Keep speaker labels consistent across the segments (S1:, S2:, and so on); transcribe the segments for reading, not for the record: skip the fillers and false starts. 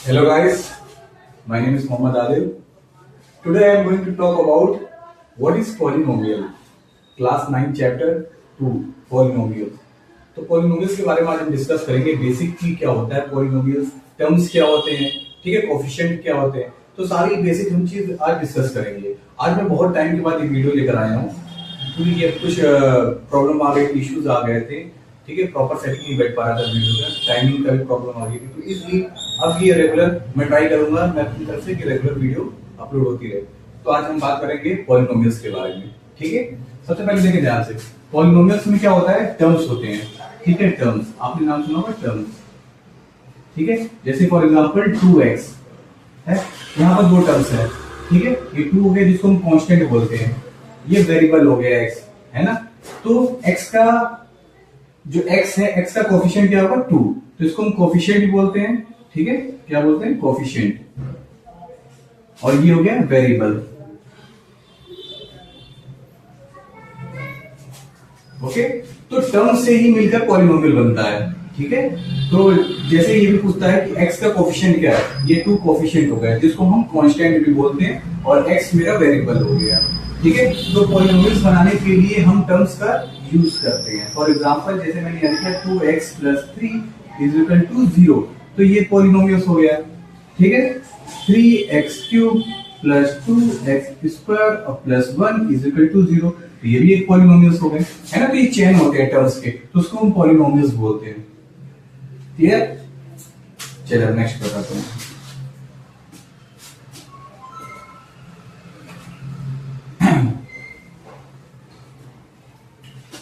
S1: Hello guys, my name is Mohammad Adil. Today I am going to talk about what is polynomial. Class 9 chapter 2 polynomials. तो polynomials के बारे में आज हम discuss करेंगे basic की क्या होता है polynomials, टर्म्स क्या होते हैं, ठीक है, कोफिशिएंट क्या होते हैं, तो सारी बेसिक हम चीज आज डिस्कस करेंगे। आज मैं बहुत टाइम के बाद एक वीडियो लेकर आया हूँ क्योंकि ये कुछ प्रॉब्लम आ गई, इश्यूज आ गए थे, ठीक है, प्रॉपर सेटिंग नहीं बैठ पा रहा था वीडियो का, टाइमिंग का भी प्रॉब्लम आ गई थी, तो इसलिए अब ये रेगुलर मैं ट्राई करूंगा मैं अपनी तरफ से कि रेगुलर वीडियो अपलोड होती रहे। तो आज हम बात करेंगे पॉलिनोमियल्स के बारे में, ठीक है। सबसे पहले देखें ध्यान से, पॉलिनोमियल्स में क्या होता है, टर्म्स होते हैं, ठीक है, टर्म्स आपने नाम सुना होगा टर्म्स, ठीक है। जैसे फॉर एग्जांपल 2x है, यहाँ पर दो टर्म्स है, ठीक है, ये 2 हो गया जिसको हम कांस्टेंट बोलते हैं, ये वेरिएबल हो गया x, है ना। तो x का जो x है, x का कोफिशिएंट क्या होगा 2, तो इसको हम कोफिशिएंट ही बोलते हैं, ठीक है, क्या बोलते हैं कोफिशिएंट, और ये हो गया वेरिएबल, ओके। तो टर्म से ही मिलकर पॉलिनोमियल बनता है, ठीक है। तो जैसे ये भी पूछता है कि x का कोफिशिएंट क्या है, ये 2 कोफिशिएंट हो गया जिसको हम कांस्टेंट भी बोलते हैं और x मेरा वेरिएबल हो गया, ठीक है। तो पॉलिनोमियल्स बनाने के लिए हम टर्म्स का यूज करते हैं। फॉर एग्जांपल जैसे मैंने यहाँ लिखा 2x + 3 = 0, तो ये पॉलिनोमियल्स हो गया, ठीक है। 3x³ + 2x² और +1 = 0, तो ये भी एक पॉलिनोमियल्स हो गए, है ना। तो ये चेन होते हैं टर्म्स के, तो उसको हम पॉलिनोमियल्स बोलते हैं, क्लियर। चलिए नेक्स्ट बताता हूँ।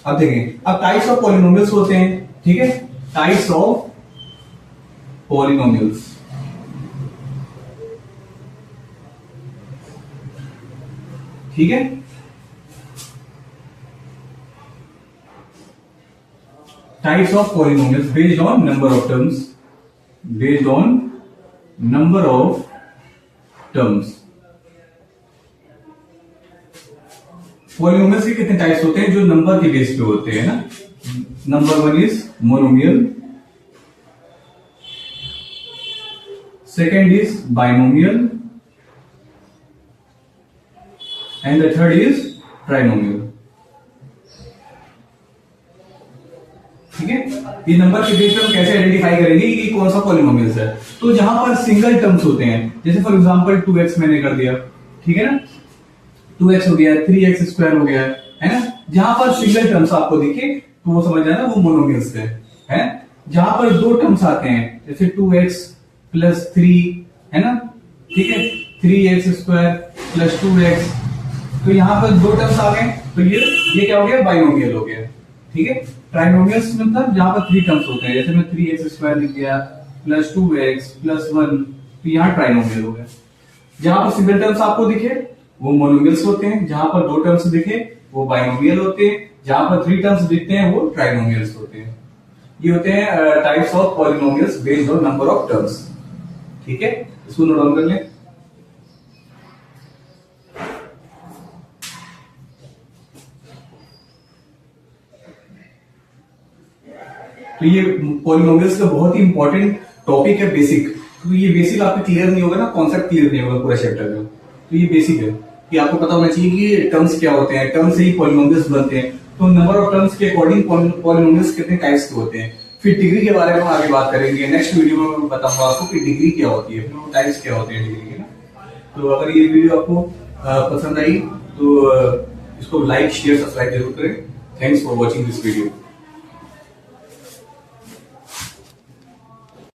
S1: अब देखें, अब टाइप्स ऑफ पॉलिनोमियल्स होते हैं, ठीक है, टाइप्स ऑफ पॉलिनोमियल्स, ठीक है। Types of polynomials based on number of terms, based on number of terms. Polynomials के कितने टाइप्स होते हैं, जो नंबर के बेस पे होते हैं ना। Number 1 is monomial, second is binomial and the third is trinomial, ठीक है। ये नंबर के बेस पे हम कैसे आइडेंटिफाई करेंगे कि कौन सा पॉलिनोमियल्स है। तो जहां पर सिंगल टर्म्स होते हैं, जैसे फॉर एग्जांपल 2x मैंने कर दिया, ठीक है ना, 2x हो गया, 3x² हो गया, है ना। जहां पर सिंगल टर्म्स आपको दिखे तो वो समझ जाना वो मोनोमियल्स है। जहां पर दो टर्म्स आते हैं जैसे 2x + 3, है ना, ठीक है, 3x² + 2x, तो यहां पर दो टर्म्स आ गए, तो ये क्या हो गया, बाइनोमियल हो गया, ठीक है। ट्राइनोमियल्स मतलब जहां पर 3 टर्म्स होते हैं, जैसे मैं 3x² लिख दिया + 2x + 1, तो यहां ट्राइनोमियल हो गया। जहां पर सिंगल टर्म्स आपको दिखे वो मोनोमियल्स होते हैं, जहां पर दो टर्म्स दिखे वो बाइनोमियल होते हैं, जहां पर 3 टर्म्स दिखते हैं वो ट्राइनोमियल्स होते हैं। ये होते हैं types of polynomials based on number of terms, ठीक है। इसको नोट डाउन कर लें। तो ये पॉलिनोमियल्स का बहुत ही इंपॉर्टेंट टॉपिक है, बेसिक। तो ये बेसिक आपको क्लियर नहीं होगा ना, कॉन्सेप्ट क्लियर नहीं होगा पूरा चैप्टर में, तो ये बेसिक है कि आपको पता होना चाहिए कि टर्म्स क्या होते हैं, टर्म्स से ही पॉलिनोमियल्स बनते हैं। तो नंबर ऑफ टर्म्स के अकॉर्डिंग पॉलिनोमियल्स कितने टाइप्स के होते हैं। फिर डिग्री के बारे में हम आगे बात करेंगे, नेक्स्ट वीडियो में मैं बताऊंगा आपको कि डिग्री क्या होती है, फिर टाइप्स क्या होते हैं डिग्री के ना। तो अगर ये वीडियो आपको पसंद आई तो इसको लाइक शेयर सब्सक्राइब जरूर करें। Thanks for watching this video.